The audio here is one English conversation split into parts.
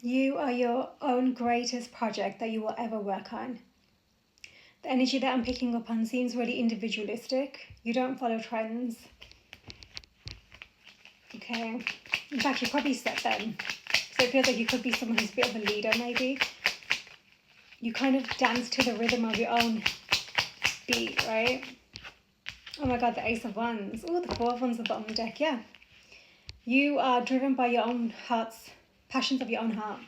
You are your own greatest project that you will ever work on. The energy that I'm picking up on seems really individualistic. You don't follow trends. Okay. In fact, you probably set them. So it feels like you could be someone who's a bit of a leader, maybe. You kind of dance to the rhythm of your own beat, right? Oh my god, the Ace of Wands. Oh, the Four of Wands at the bottom of the deck, yeah. You are driven by your own heart's passions of your own heart.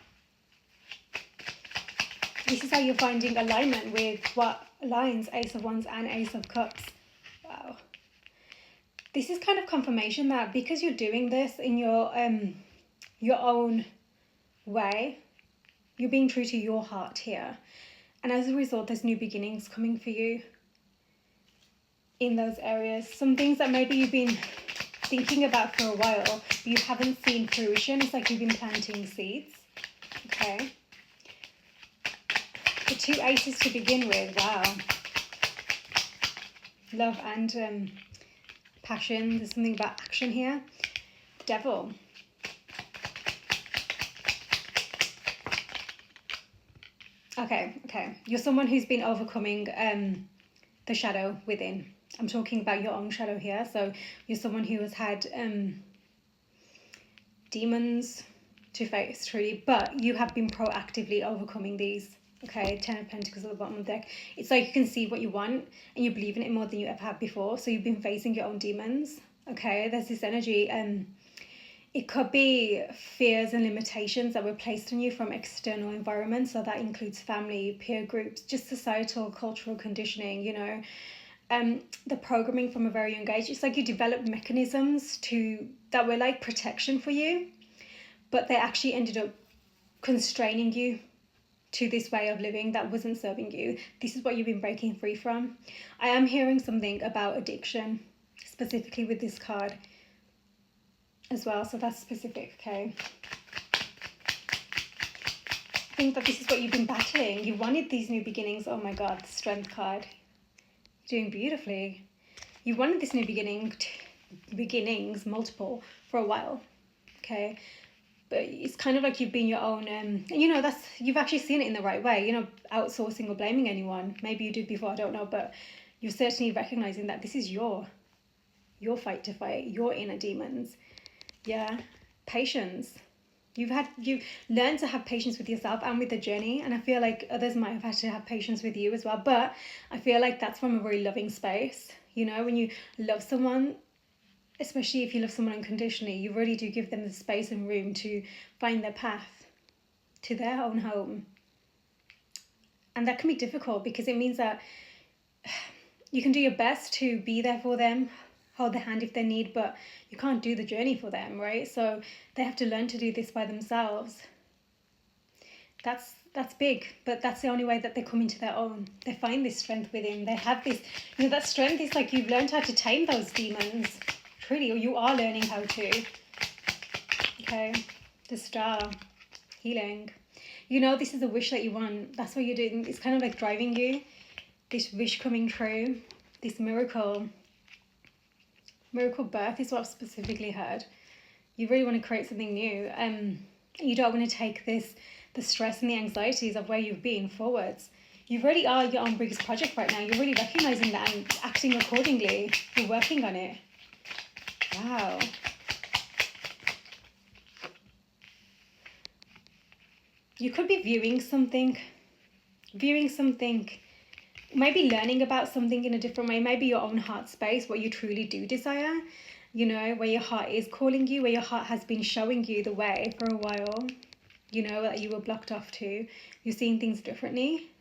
This is how you're finding alignment with what aligns Ace of Wands and Ace of Cups. Wow. This is kind of confirmation that because you're doing this in your own way, you're being true to your heart here. And as a result, there's new beginnings coming for you in those areas. Some things that maybe you've been thinking about for a while, but you haven't seen fruition. It's like you've been planting seeds. Okay. The two aces to begin with. Wow. Love and passion. There's something about action here. Devil. Okay. You're someone who's been overcoming the shadow within. I'm talking about your own shadow here. So you're someone who has had demons to face, truly, but you have been proactively overcoming these. Okay, Ten of Pentacles at the bottom of the deck. It's like you can see what you want and you believe in it more than you ever have before. So you've been facing your own demons. Okay, there's this energy. It could be fears and limitations that were placed on you from external environments. So that includes family, peer groups, just societal, cultural conditioning, you know. The programming from a very young age. It's like you developed mechanisms that were like protection for you, but they actually ended up constraining you to this way of living that wasn't serving you. This is what you've been breaking free from. I am hearing something about addiction, specifically with this card as well, so that's specific, okay? I think that this is what you've been battling. You wanted these new beginnings. Oh my god, the Strength card. You're doing beautifully. You wanted this new beginnings, multiple, for a while, okay? But it's kind of like you've been your own, you've actually seen it in the right way. You're not outsourcing or blaming anyone. Maybe you did before, I don't know, but you're certainly recognizing that this is your fight to fight, your inner demons. Yeah, patience. You've learned to have patience with yourself and with the journey, and I feel like others might have had to have patience with you as well, but I feel like that's from a very loving space. You know, when you love someone, especially if you love someone unconditionally, you really do give them the space and room to find their path to their own home. And that can be difficult because it means that you can do your best to be there for them, hold their hand if they need, but you can't do the journey for them, right? So they have to learn to do this by themselves. That's big, but that's the only way that they come into their own. They find this strength within. They have this, that strength is like you've learned how to tame those demons. Truly, or you are learning how to. Okay, the Star, healing. You know this is a wish that you want. That's what you're doing. It's kind of like driving you. This wish coming true. This miracle birth is what I've specifically heard. You really want to create something new. You don't want to take the stress and the anxieties of where you've been forwards. You really are your own biggest project right now. You're really recognizing that and acting accordingly. You're working on it. Wow. You could be viewing something, maybe learning about something in a different way, maybe your own heart space, what you truly do desire, you know, where your heart is calling you, where your heart has been showing you the way for a while, you know, that you were blocked off to. You're seeing things differently.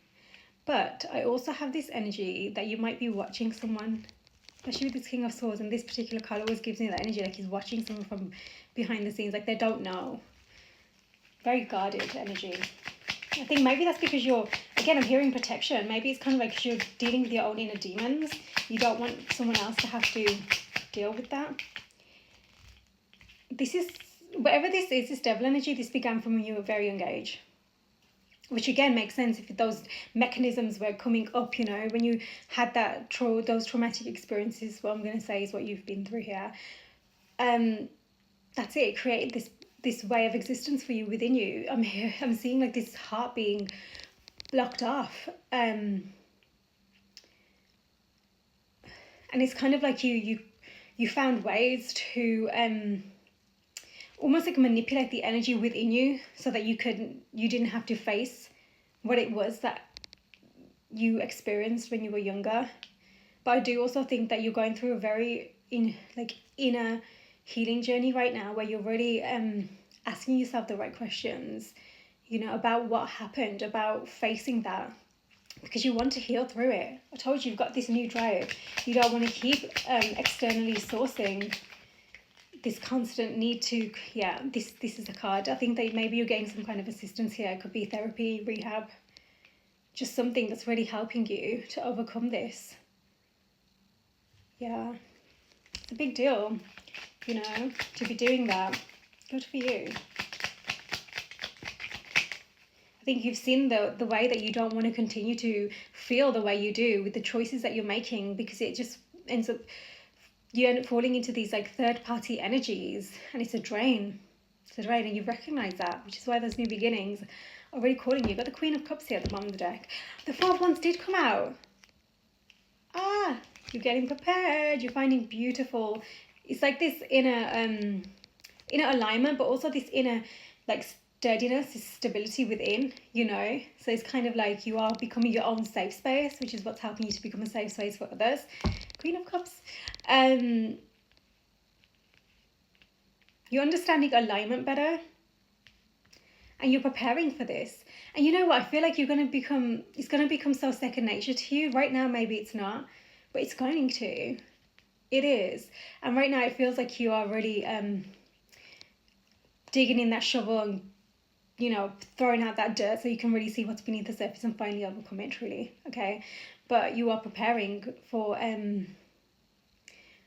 But I also have this energy that you might be watching someone, especially with this King of Swords, and this particular card always gives me that energy like he's watching someone from behind the scenes, like they don't know. Very guarded energy. I think maybe that's because I'm hearing protection. Maybe it's kind of like you're dealing with your own inner demons. You don't want someone else to have to deal with that. Whatever this is, this devil energy, this began from when you were a very young age. Which again makes sense if those mechanisms were coming up, you know, when you had those traumatic experiences. What I'm going to say is what you've been through here. That's it. It created this way of existence for you within you. I'm seeing like this heart being blocked off, and it's kind of like you found ways to almost like manipulate the energy within you so that you didn't have to face what it was that you experienced when you were younger. But I do also think that you're going through a very inner healing journey right now, where you're really asking yourself the right questions, about what happened, about facing that, because you want to heal through it. I told you, you've got this new drive. You don't want to keep externally sourcing this constant need to, this is a card. I think that maybe you're getting some kind of assistance here. It could be therapy, rehab, just something that's really helping you to overcome this. Yeah, it's a big deal, to be doing that. Good for you. I think you've seen the way that you don't want to continue to feel the way you do with the choices that you're making, because it just ends up, you end up falling into these like third party energies, and it's a drain. It's a drain, and you recognize that, which is why those new beginnings are really calling you. You've got the Queen of Cups here at the bottom of the deck. The Four of Wands did come out. You're getting prepared. You're finding beautiful. It's like this inner alignment, but also this inner like sturdiness, this stability within, So it's kind of like you are becoming your own safe space, which is what's helping you to become a safe space for others. Queen of Cups. You're understanding alignment better, and you're preparing for this. And you know what? I feel like it's going to become so second nature to you. Right now, maybe it's not, but it's going to. It is. And right now, it feels like you are really digging in that shovel and, throwing out that dirt so you can really see what's beneath the surface and finally overcome it, truly. Okay? But you are preparing for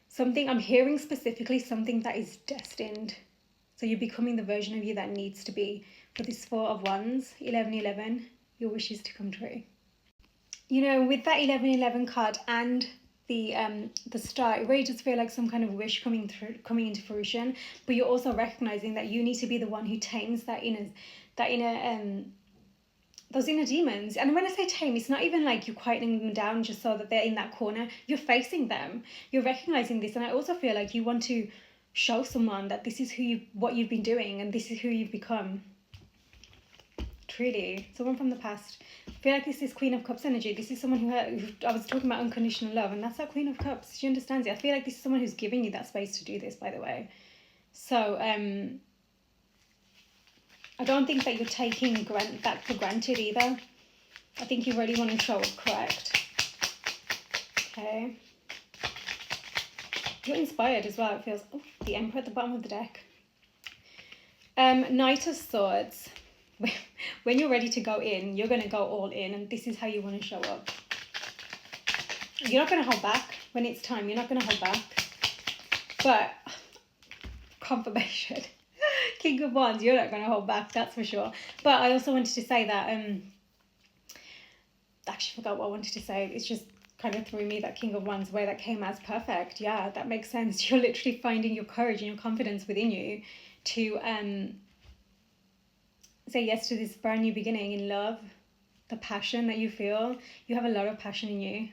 something. I'm hearing specifically something that is destined. So you're becoming the version of you that needs to be. For this Four of Wands, 1111, your wishes to come true. With that 1111 card and the star, it really does feel like some kind of wish coming into fruition. But you're also recognizing that you need to be the one who tames those inner demons. And when I say tame, it's not even like you're quieting them down just so that they're in that corner. You're facing them. You're recognizing this, and I also feel like you want to show someone that this is what you've been doing, and this is who you've become. Truly, someone from the past. I feel like this is Queen of Cups energy. This is someone who I was talking about unconditional love, and that's our Queen of Cups. She understands it. I feel like this is someone who's giving you that space to do this, by the way. So, I don't think that you're taking that for granted either. I think you really want to show up correct. Okay. You're inspired as well, it feels. Oh, the Emperor at the bottom of the deck. Knight of Swords. When you're ready to go in, you're going to go all in, and this is how you want to show up. You're not going to hold back when it's time. You're not going to hold back. But confirmation. King of Wands, you're not going to hold back, that's for sure. But I also wanted to say that, actually forgot what I wanted to say. It's just kind of threw me, that King of Wands, where that came as perfect. Yeah, that makes sense. You're literally finding your courage and your confidence within you to say yes to this brand new beginning in love. The passion that you feel, you have a lot of passion in you.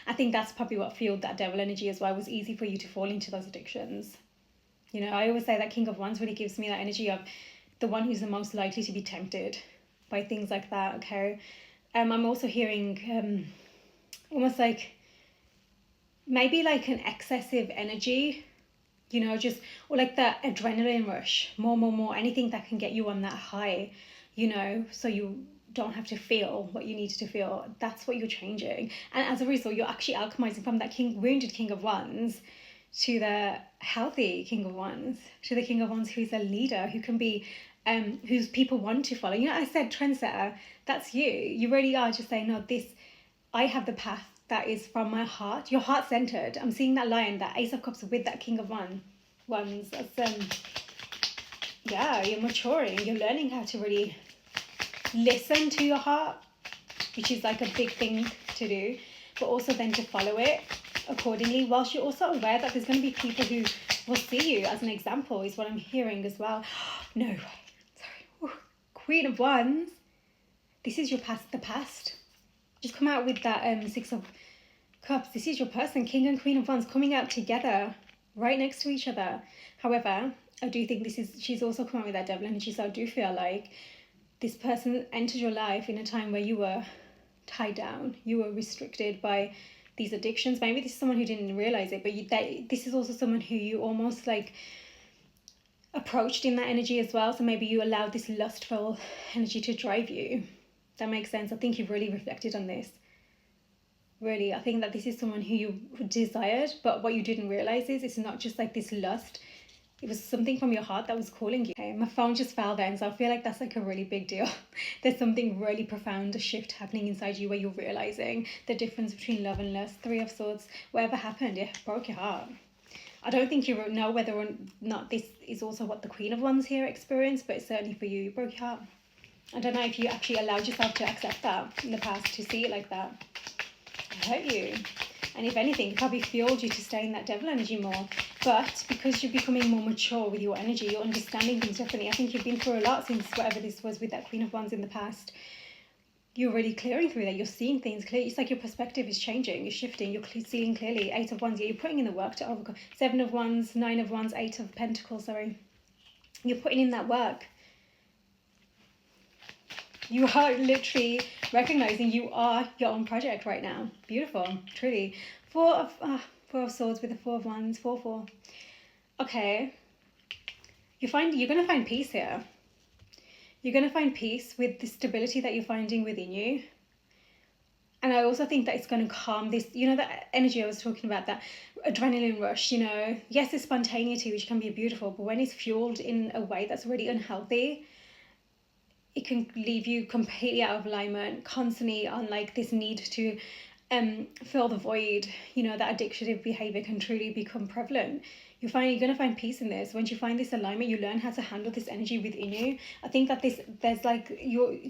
I think that's probably what fueled that devil energy as well. It was easy for you to fall into those addictions. I always say that King of Wands really gives me that energy of the one who's the most likely to be tempted by things like that. Okay. I'm also hearing almost like maybe like an excessive energy, or like that adrenaline rush, more, anything that can get you on that high, so you don't have to feel what you need to feel. That's what you're changing. And as a result, you're actually alchemizing from that wounded King of Wands to the healthy King of Wands, to the King of Wands who's a leader, who can be, whose people want to follow. I said trendsetter, that's you. You really are just saying, no, I have the path that is from my heart. You're heart-centered. I'm seeing that Lion, that Ace of Cups with that King of Wands. That's, you're maturing. You're learning how to really listen to your heart, which is like a big thing to do, but also then to follow it accordingly, whilst you're also aware that there's going to be people who will see you as an example, is what I'm hearing as well. No, sorry. Ooh. Queen of Wands. This is your past, the past. Just come out with that Six of Cups. This is your person, King and Queen of Wands, coming out together, right next to each other. However, I do think she's also come out with that Devil energy, so I do feel like this person entered your life in a time where you were tied down, you were restricted by these addictions. Maybe this is someone who didn't realize it, but this is also someone who you almost like approached in that energy as well. So maybe you allowed this lustful energy to drive you. That makes sense. I think you've really reflected on this. Really, I think that this is someone who you desired, but what you didn't realize is it's not just like this lust. It was something from your heart that was calling you. Okay, my phone just fell then, so I feel like that's like a really big deal. There's something really profound, a shift happening inside you where you're realizing the difference between love and lust. Three of Swords, whatever happened, it broke your heart. I don't think you know whether or not this is also what the Queen of Wands here experienced, but certainly for you, it broke your heart. I don't know if you actually allowed yourself to accept that in the past, to see it like that. It hurt you. And if anything, it probably fueled you to stay in that Devil energy more. But because you're becoming more mature with your energy, you're understanding things differently. I think you've been through a lot since whatever this was with that Queen of Wands in the past. You're really clearing through that. You're seeing things clearly. It's like your perspective is changing. You're shifting. You're seeing clearly. Eight of Wands. Yeah, you're putting in the work to overcome. Seven of Wands, Nine of Wands, Eight of Pentacles. Sorry. You're putting in that work. You are literally recognizing you are your own project right now. Beautiful, truly. Four of Swords with the Four of Wands. 4-4. Okay. You're going to find peace here. You're going to find peace with the stability that you're finding within you. And I also think that it's going to calm this, that energy I was talking about, that adrenaline rush, Yes, it's spontaneity, which can be beautiful, but when it's fueled in a way that's really unhealthy, it can leave you completely out of alignment, constantly on like this need to fill the void. That addictive behavior can truly become prevalent. You're going to find peace in this. Once you find this alignment, you learn how to handle this energy within you. I think that there's like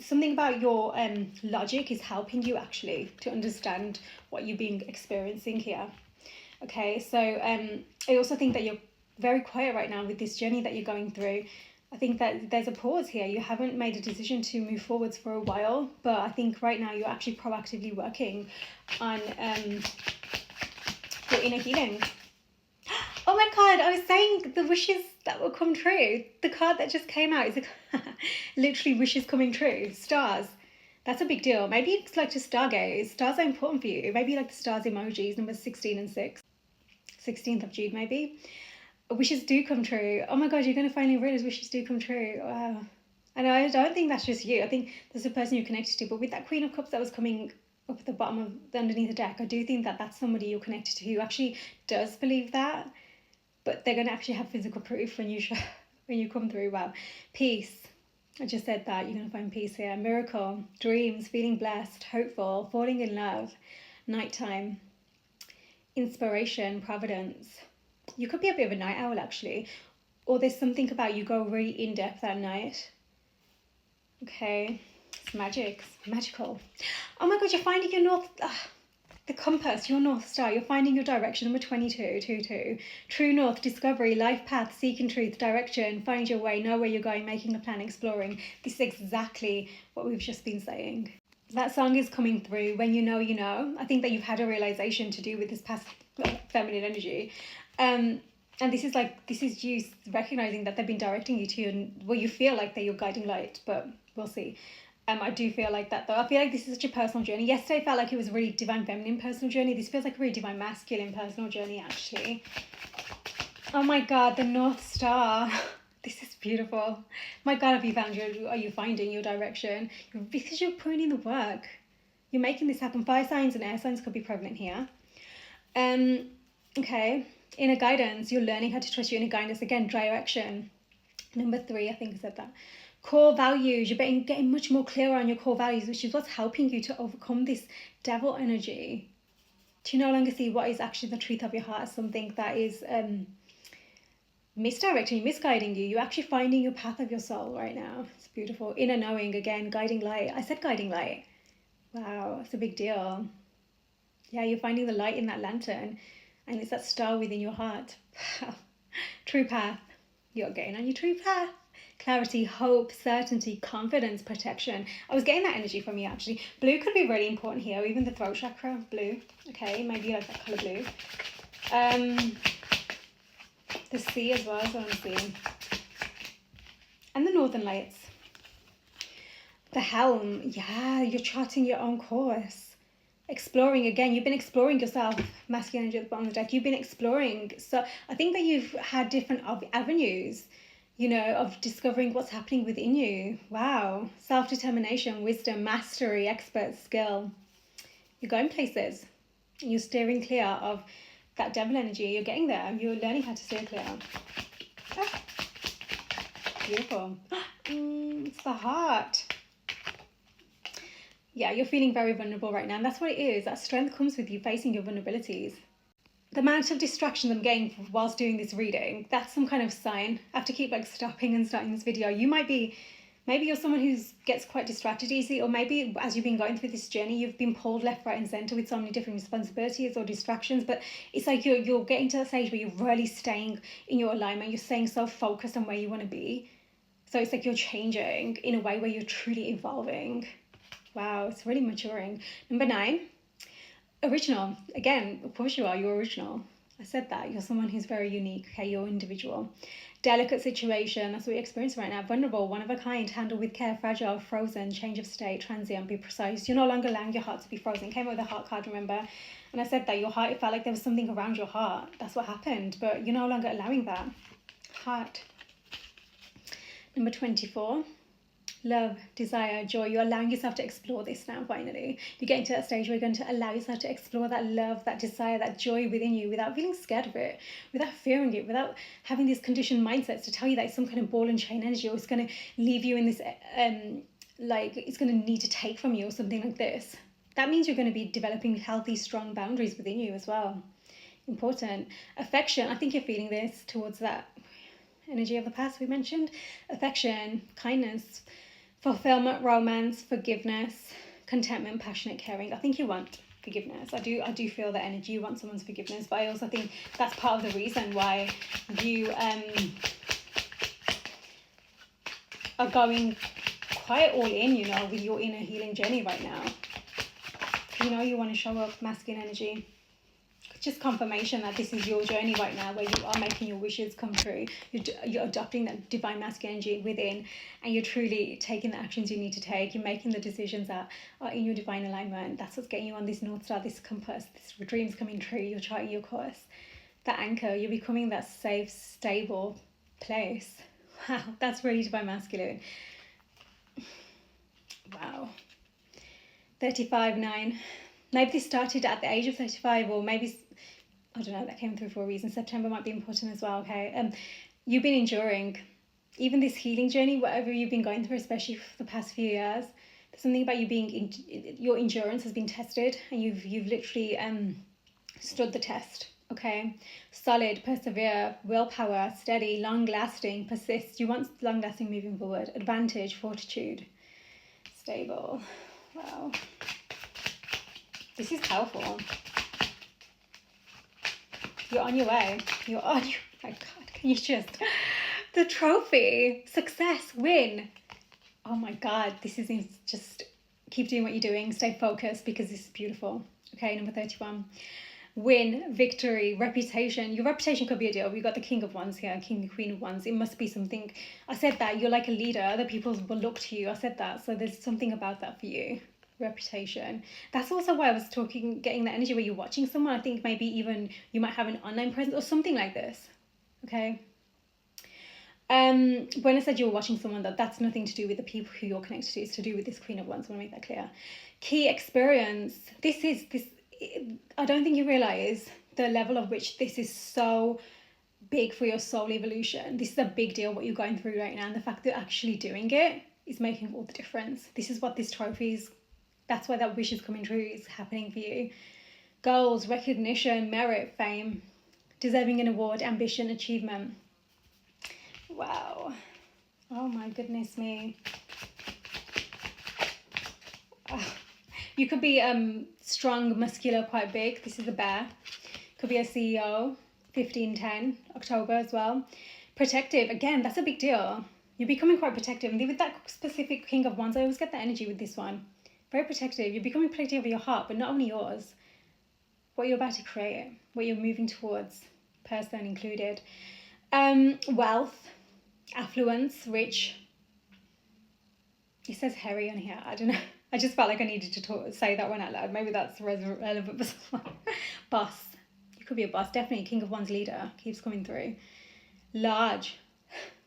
something about your logic is helping you actually to understand what you're experiencing here. Okay, so I also think that you're very quiet right now with this journey that you're going through. I think that there's a pause here. You haven't made a decision to move forwards for a while, but I think right now you're actually proactively working on your inner healing. Oh my God, I was saying the wishes that will come true. The card that just came out is literally wishes coming true. Stars. That's a big deal. Maybe it's like to stargaze. Stars are important for you. Maybe like the stars emojis, numbers 16 and 6. 16th of June, maybe. Wishes do come true. Oh my God, you're going to finally realize wishes do come true. Wow. And I don't think that's just you. I think there's a person you're connected to. But with that Queen of Cups that was coming up at the bottom of underneath the deck, I do think that that's somebody you're connected to who actually does believe that. But they're going to actually have physical proof when you come through. Wow. Peace. I just said that. You're going to find peace here. Miracle. Dreams. Feeling blessed. Hopeful. Falling in love. Nighttime. Inspiration. Providence. You could be a bit of a night owl actually. Or there's something about you go really in depth at night. Okay. It's magic. It's magical. Oh my God, you're finding your north... the compass, your North Star, you're finding your direction, number 22. True North, discovery, life path, seeking truth, direction, find your way, know where you're going, making a plan, exploring. This is exactly what we've just been saying. That song is coming through. When you know, you know. I think that you've had a realization to do with this past feminine energy. And this is you recognizing that they've been directing you to, and well, you feel like they're your guiding light, but we'll see. I do feel like that though. I feel like this is such a personal journey. Yesterday felt like it was a really divine feminine personal journey. This feels like a really divine masculine personal journey actually. Oh my God, the North Star. This is beautiful. My God, are you finding your direction? Because you're putting in the work. You're making this happen. Fire signs and air signs could be prevalent here. Okay. Inner guidance. You're learning how to trust your inner guidance. Again, direction. Number 3, I think I said that. Core values. You're getting much more clearer on your core values, which is what's helping you to overcome this devil energy. To no longer see what is actually the truth of your heart as something that is misdirecting, misguiding you. You're actually finding your path of your soul right now. It's beautiful. Inner knowing, again, guiding light. I said guiding light. Wow, that's a big deal. Yeah, you're finding the light in that lantern, and it's that star within your heart. True path. You're getting on your true path. clarity, hope, certainty, confidence, protection. I was getting that energy from you actually. Blue could be really important here, even the throat chakra, blue. Okay, maybe you like that colour blue. The sea as well is what I'm seeing. And the northern lights. The helm, yeah, you're charting your own course. Exploring again, you've been exploring yourself, masculine energy at the bottom of the deck. You've been exploring. So I think that you've had different avenues, you know, of discovering what's happening within you. Wow. Self-determination, wisdom, mastery, expert, skill. You're going places. You're steering clear of that devil energy. You're getting there. You're learning how to steer clear. Ah, beautiful. It's the heart. Yeah, you're feeling very vulnerable right now, and that's what it is. That strength comes with you facing your vulnerabilities. The amount of distractions I'm getting whilst doing this reading, that's some kind of sign. I have to keep like stopping and starting this video. You might be, maybe you're someone who gets quite distracted easily, or maybe as you've been going through this journey, you've been pulled left, right and centre with so many different responsibilities or distractions, but it's like you're getting to a stage where you're really staying in your alignment. You're staying so focused on where you want to be. So it's like you're changing in a way where you're truly evolving. Wow, it's really maturing. Number 9, original. Again, of course you're original. I said that. You're someone who's very unique, okay? You're individual. Delicate situation, that's what you're experiencing right now. Vulnerable, one of a kind, handle with care, fragile, frozen, change of state, transient, be precise. You're no longer allowing your heart to be frozen. Came up with a heart card, remember? And I said that your heart, it felt like there was something around your heart. That's what happened, but you're no longer allowing that. Heart. Number 24. Love, desire, joy. You're allowing yourself to explore this now, finally. You're getting to that stage where you're going to allow yourself to explore that love, that desire, that joy within you without feeling scared of it, without fearing it, without having these conditioned mindsets to tell you that it's some kind of ball and chain energy, or it's going to leave you in this, like it's going to need to take from you or something like this. That means you're going to be developing healthy, strong boundaries within you as well. Important. Affection, I think you're feeling this towards that energy of the past we mentioned. Affection, kindness, fulfillment, romance, forgiveness, contentment, passionate, caring. I think you want forgiveness. I do feel that energy. You want someone's forgiveness, but I also think that's part of the reason why you are going quite all in, you know, with your inner healing journey right now. You know, you want to show up masculine energy. Just confirmation that this is your journey right now, where you are making your wishes come true. You're adopting that divine masculine energy within, and you're truly taking the actions you need to take. You're making the decisions that are in your divine alignment. That's what's getting you on this North Star, this compass, this dreams coming true. You're charting your course. That anchor, you're becoming that safe, stable place. Wow, that's really divine masculine. Wow. 35-9. Maybe this started at the age of 35, or maybe, I don't know, that came through for a reason. September might be important as well, okay? You've been enduring, even this healing journey, whatever you've been going through, especially for the past few years. There's something about you being, your endurance has been tested, and you've literally stood the test, okay? Solid, persevere, willpower, steady, long-lasting, persist. You want long-lasting moving forward. Advantage, fortitude, stable. Wow. This is powerful. You're on your way. You're on your... Oh my God, can you just... The trophy. Success. Win. Oh my God, this is just... Keep doing what you're doing. Stay focused, because this is beautiful. Okay, number 31. Win, victory, reputation. Your reputation could be a deal. We've got the King of Wands here, King and Queen of Wands. It must be something. I said that. You're like a leader. Other people will look to you. I said that. So there's something about that for you. Reputation. That's also why I was getting that energy where you're watching someone. I think maybe even you might have an online presence or something like this. Okay. When I said you were watching someone, that's nothing to do with the people who you're connected to. It's to do with this Queen of Wands. I want to make that clear. Key experience. This. I don't think you realize the level of which this is so big for your soul evolution. This is a big deal what you're going through right now, and the fact that you're actually doing it is making all the difference. This is what this trophy is. That's why that wish is coming true. It's happening for you. Goals, recognition, merit, fame, deserving an award, ambition, achievement. Wow. Oh my goodness me. Wow. You could be strong, muscular, quite big. This is a bear. Could be a CEO. 15-10, October as well. Protective. Again, that's a big deal. You're becoming quite protective. And with that specific King of Wands, I always get the energy with this one. Very protective. You're becoming protective of your heart, but not only yours. What you're about to create, what you're moving towards, person included. Wealth, affluence, rich. It says hairy on here. I don't know. I just felt like I needed to say that one out loud. Maybe that's relevant for someone. Boss. You could be a boss. Definitely King of Wands leader. Keeps coming through. Large.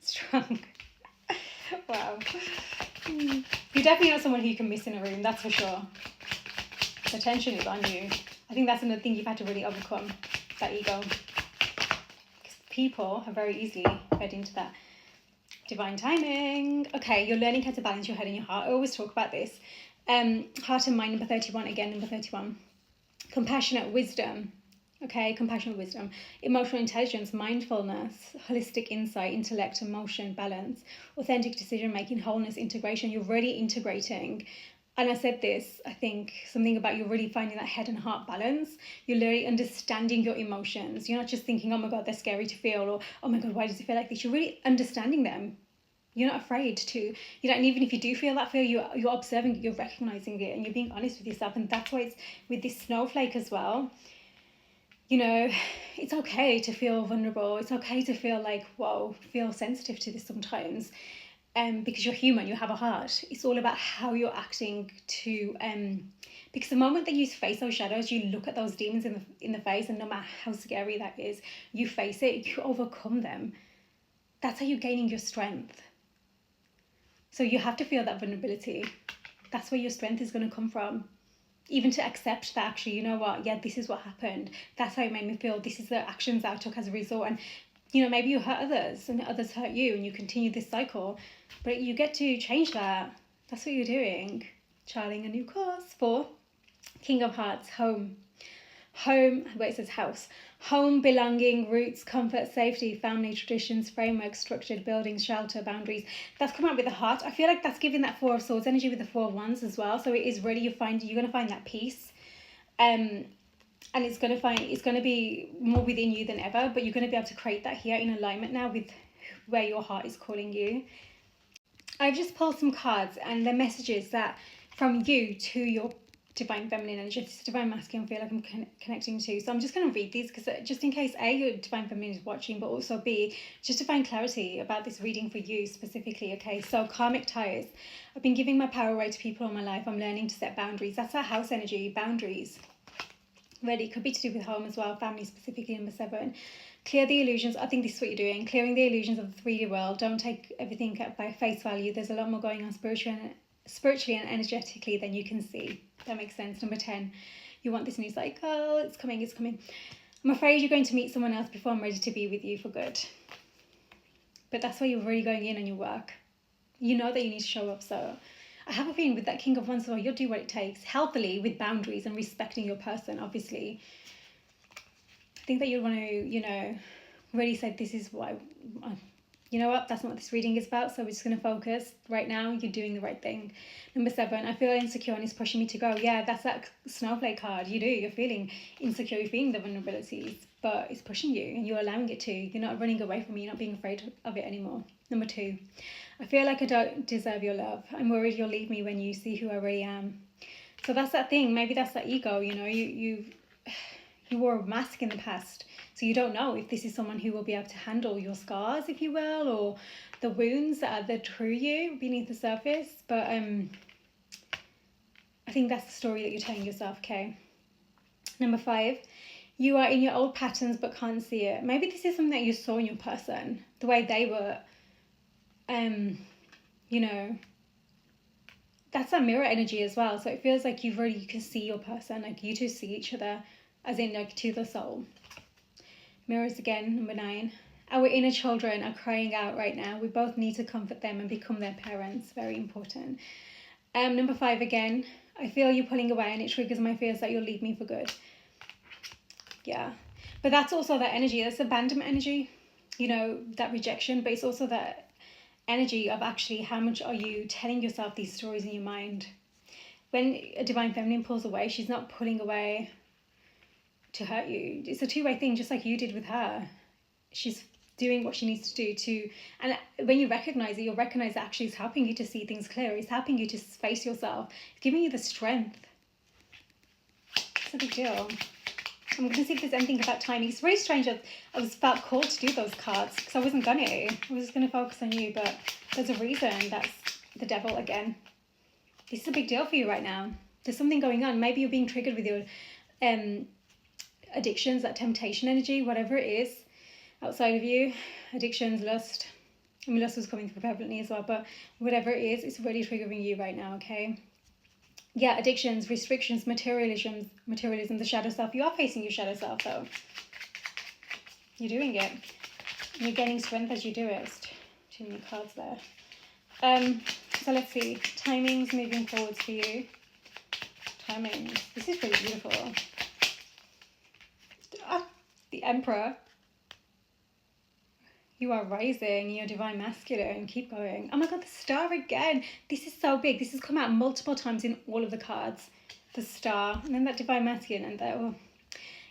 Strong. Wow. You definitely know someone who you can miss in a room. That's for sure. The tension is on you. I think that's another thing you've had to really overcome. That ego. Because people are very easily fed into that. Divine timing. Okay, you're learning how to balance your head and your heart. I always talk about this. Heart and mind, number 31. Again, number 31. Compassionate wisdom. Okay, compassionate wisdom. Emotional intelligence, mindfulness, holistic insight, intellect, emotion, balance, authentic decision making, wholeness, integration. You're really integrating. And I said this, I think, something about you're really finding that head and heart balance. You're really understanding your emotions. You're not just thinking, oh my God, they're scary to feel, or oh my God, why does it feel like this? You're really understanding them. You're not afraid to, you know, and even if you do feel that fear, you're observing it, you're recognizing it, and you're being honest with yourself. And that's why it's with this snowflake as well. You know, it's okay to feel vulnerable. It's okay to feel like, whoa, feel sensitive to this sometimes. Because you're human, you have a heart. It's all about how you're acting to because the moment that you face those shadows, you look at those demons in the face, and no matter how scary that is, you face it, you overcome them. That's how you're gaining your strength. So you have to feel that vulnerability. That's where your strength is going to come from. Even to accept that, actually, you know what, yeah, this is what happened. That's how it made me feel. This is the actions that I took as a result. And you know, maybe you hurt others and others hurt you, and you continue this cycle, but you get to change that. That's what you're doing. Charting a new course for King of Hearts, home. Home, where it says house. Home, belonging, roots, comfort, safety, family, traditions, framework, structured buildings, shelter, boundaries. That's come out with the heart. I feel like that's giving that Four of Swords energy with the Four of Wands as well. So it is really, you're going to find that peace. And it's going to be more within you than ever, but you're going to be able to create that here in alignment now with where your heart is calling you. I've just pulled some cards, and they're messages that from you to your divine feminine energy. It's divine masculine, I feel like I'm connecting to. So I'm just going to read these because just in case A, your divine feminine is watching, but also B, just to find clarity about this reading for you specifically. Okay, so karmic ties. I've been giving my power away to people in my life. I'm learning to set boundaries. That's our house energy, boundaries. Really, could be to do with home as well, family specifically, number 7. Clear the illusions. I think this is what you're doing. Clearing the illusions of the 3D world. Don't take everything by face value. There's a lot more going on spiritually and energetically than you can see. That makes sense. Number 10. You want this new cycle. It's coming, it's coming. I'm afraid you're going to meet someone else before I'm ready to be with you for good. But that's why you're really going in on your work. You know that you need to show up, so I have a feeling with that King of Wands, so you'll do what it takes, healthily, with boundaries and respecting your person, obviously. I think that you want to, you know, really say, this is what you know what, that's not what this reading is about, so we're just going to focus. Right now, you're doing the right thing. Number 7, I feel insecure and it's pushing me to go. Yeah, that's that snowflake card. You do, you're feeling insecure, you're feeling the vulnerabilities, but it's pushing you and you're allowing it to. You're not running away from it, you're not being afraid of it anymore. Number 2, I feel like I don't deserve your love. I'm worried you'll leave me when you see who I really am. So that's that thing. Maybe that's that ego, you know. You wore a mask in the past. So you don't know if this is someone who will be able to handle your scars, if you will, or the wounds that are through you beneath the surface. But I think that's the story that you're telling yourself, okay? Number 5, you are in your old patterns but can't see it. Maybe this is something that you saw in your person, the way they were. You know, that's a mirror energy as well. So it feels like you can see your person, like you two see each other, as in like to the soul. Mirrors again, number 9. Our inner children are crying out right now. We both need to comfort them and become their parents. Very important. Number 5 again. I feel you pulling away and it triggers my fears that you'll leave me for good. Yeah. But that's also that energy. That's abandonment energy. You know, that rejection. But it's also that energy of actually how much are you telling yourself these stories in your mind. When a divine feminine pulls away, she's not pulling away to hurt you. It's a two-way thing, just like you did with her. She's doing what she needs to do to, and when you recognize it, you'll recognize that actually it's helping you to see things clearer. It's helping you to face yourself. It's giving you the strength. It's a big deal. I'm going to see if there's anything about timing. It's very strange that I was felt called to do those cards because I wasn't going to. I was just going to focus on you, but there's a reason. That's the devil again. This is a big deal for you right now. There's something going on. Maybe you're being triggered with your addictions, that temptation energy, whatever it is outside of you. Addictions, lust. I mean, lust was coming through prevalently as well, but whatever it is, it's really triggering you right now, okay? Yeah, addictions, restrictions, materialism, the shadow self. You are facing your shadow self, though. You're doing it. You're gaining strength as you do it. Too many cards there. So let's see. Timings moving forwards for you. Timings. This is pretty beautiful. The Emperor. You are rising, you're divine masculine, keep going. Oh my god, the star again. This is so big. This has come out multiple times in all of the cards. The star, and then that divine masculine, and that,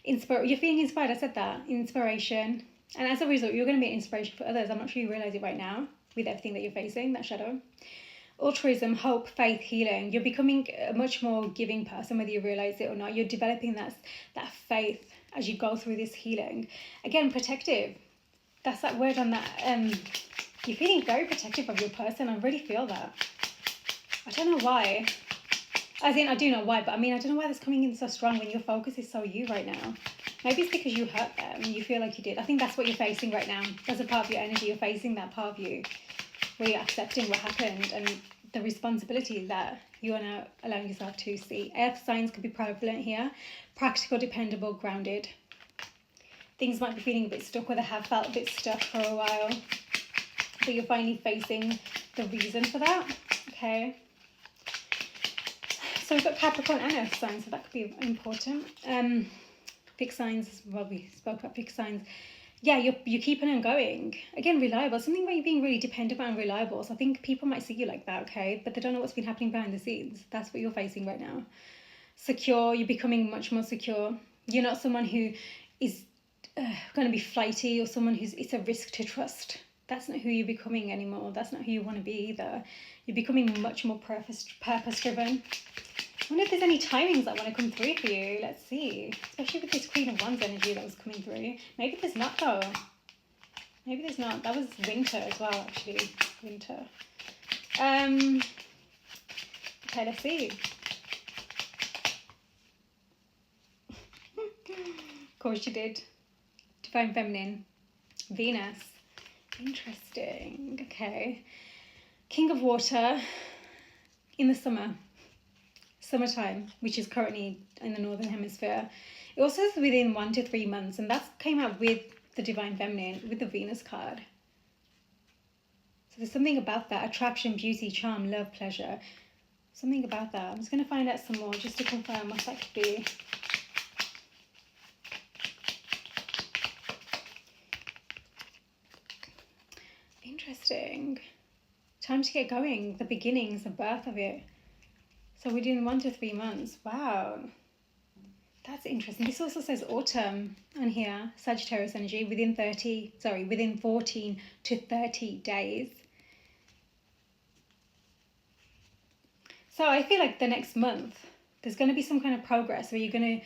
you're feeling inspired, I said that. Inspiration. And as a result, you're going to be an inspiration for others. I'm not sure you realise it right now with everything that you're facing, that shadow. Altruism, hope, faith, healing. You're becoming a much more giving person, whether you realise it or not. You're developing that faith as you go through this healing. Again, protective. That's that word on that. You're feeling very protective of your person. I really feel that. I don't know why. As in, I do know why, but I mean, I don't know why that's coming in so strong when your focus is so you right now. Maybe it's because you hurt them. You feel like you did. I think that's what you're facing right now. That's a part of your energy. You're facing that part of you where you're accepting what happened and the responsibility that you are now allowing yourself to see. Earth signs could be prevalent here. Practical, dependable, grounded. Things might be feeling a bit stuck, or they have felt a bit stuck for a while, but you're finally facing the reason for that. Okay. So we've got Capricorn and Earth signs, so that could be important. Fixed signs, well, we spoke about fixed signs. Yeah, you're keeping on going. Again, reliable. Something where you're being really dependable and reliable. So I think people might see you like that, okay? But they don't know what's been happening behind the scenes. That's what you're facing right now. Secure. You're becoming much more secure. You're not someone who is going to be flighty, or someone it's a risk to trust. That's not who you're becoming anymore. That's not who you want to be either. You're becoming much more purpose-driven. I wonder if there's any timings that want to come through for you. Let's see. Especially with this Queen of Wands energy that was coming through. Maybe there's not, though. Maybe there's not. That was winter as well, actually. Winter. Okay, let's see. Of course you did. Divine Feminine. Venus. Interesting. Okay. King of Water in the summertime, which is currently in the Northern Hemisphere. It also says within 1 to 3 months, and that came out with the Divine Feminine, with the Venus card. So there's something about that. Attraction, beauty, charm, love, pleasure. Something about that. I'm just going to find out some more just to confirm what that could be. Interesting. Time to get going. The beginnings, the birth of it. So within 1 to 3 months. Wow. That's interesting. This also says autumn on here. Sagittarius energy within 14 to 30 days. So I feel like the next month, there's going to be some kind of progress where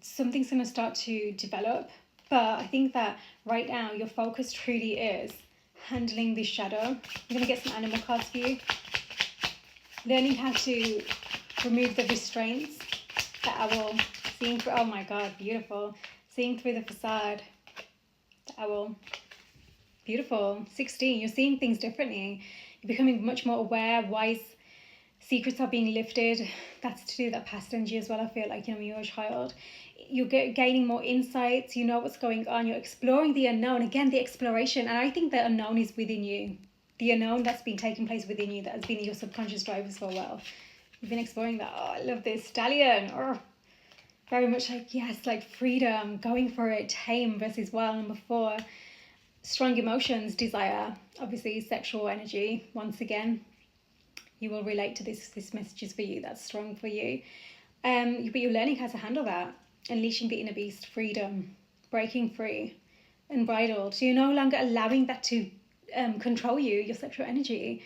something's going to start to develop. But I think that right now your focus truly is handling this shadow. I'm going to get some animal cards for you. Learning how to remove the restraints. The owl. Seeing through, oh my god, beautiful. Seeing through the facade. The owl. Beautiful. 16, you're seeing things differently. You're becoming much more aware, wise. Secrets are being lifted. That's to do with that past energy as well, I feel like, when you're a child. You're gaining more insights. You know what's going on. You're exploring the unknown. Again, the exploration. And I think the unknown is within you. The unknown that's been taking place within you, that has been in your subconscious drivers for a while. You've been exploring that. Oh, I love this. Stallion. Oh, very much like, yes, like freedom. Going for it. Tame versus wild. Number 4. Strong emotions. Desire. Obviously, sexual energy. Once again, you will relate to this. This message is for you. That's strong for you. But you're learning how to handle that. Unleashing the inner beast. Freedom. Breaking free. unbridled. So you're no longer allowing that to control you, your sexual energy.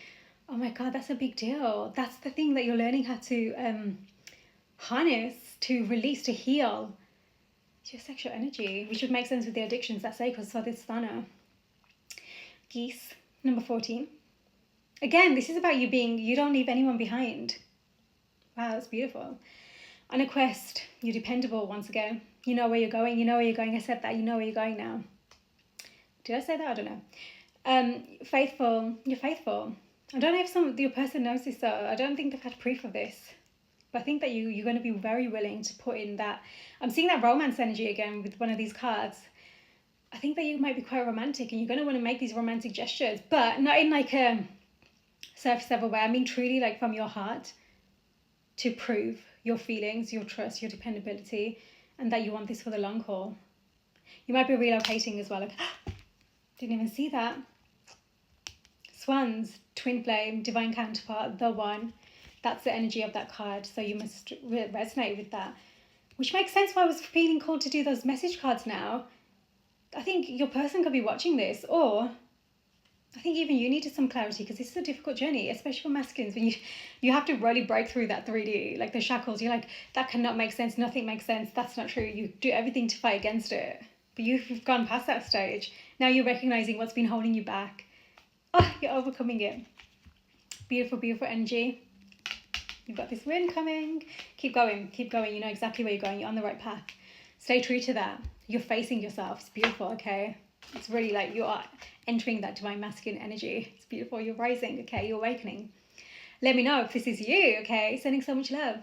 Oh my God, that's a big deal. That's the thing that you're learning how to harness, to release, to heal. It's your sexual energy, which would make sense with the addictions that say, because Swadhisthana. Geese, number 14. Again, this is about you being, you don't leave anyone behind. Wow, that's beautiful. On a quest, you're dependable once again. You know where you're going, you know where you're going. I said that, you know where you're going now. Did I say that? I don't know. Faithful, you're faithful. I don't know if some of your person knows this though. I don't think they've had proof of this. But I think that you're going to be very willing to put in that. I'm seeing that romance energy again with one of these cards. I think that you might be quite romantic and you're going to want to make these romantic gestures, but not in like a surface level way. I mean truly like from your heart, to prove your feelings, your trust, your dependability, and that you want this for the long haul. You might be relocating as well. Like, didn't even see that. Swans, twin flame, divine counterpart, the one. That's the energy of that card. So you must resonate with that. Which makes sense why I was feeling called to do those message cards now. I think your person could be watching this, or I think even you needed some clarity, because this is a difficult journey, especially for masculines, when you have to really break through that 3D, like the shackles. You're like, that cannot make sense, nothing makes sense, that's not true. You do everything to fight against it. But you've gone past that stage. Now you're recognizing what's been holding you back. Oh, you're overcoming it. Beautiful, beautiful energy. You've got this win coming. Keep going, keep going. You know exactly where you're going. You're on the right path. Stay true to that. You're facing yourself. It's beautiful, okay? It's really like you are entering that divine masculine energy. It's beautiful. You're rising, okay? You're awakening. Let me know if this is you, okay? Sending so much love.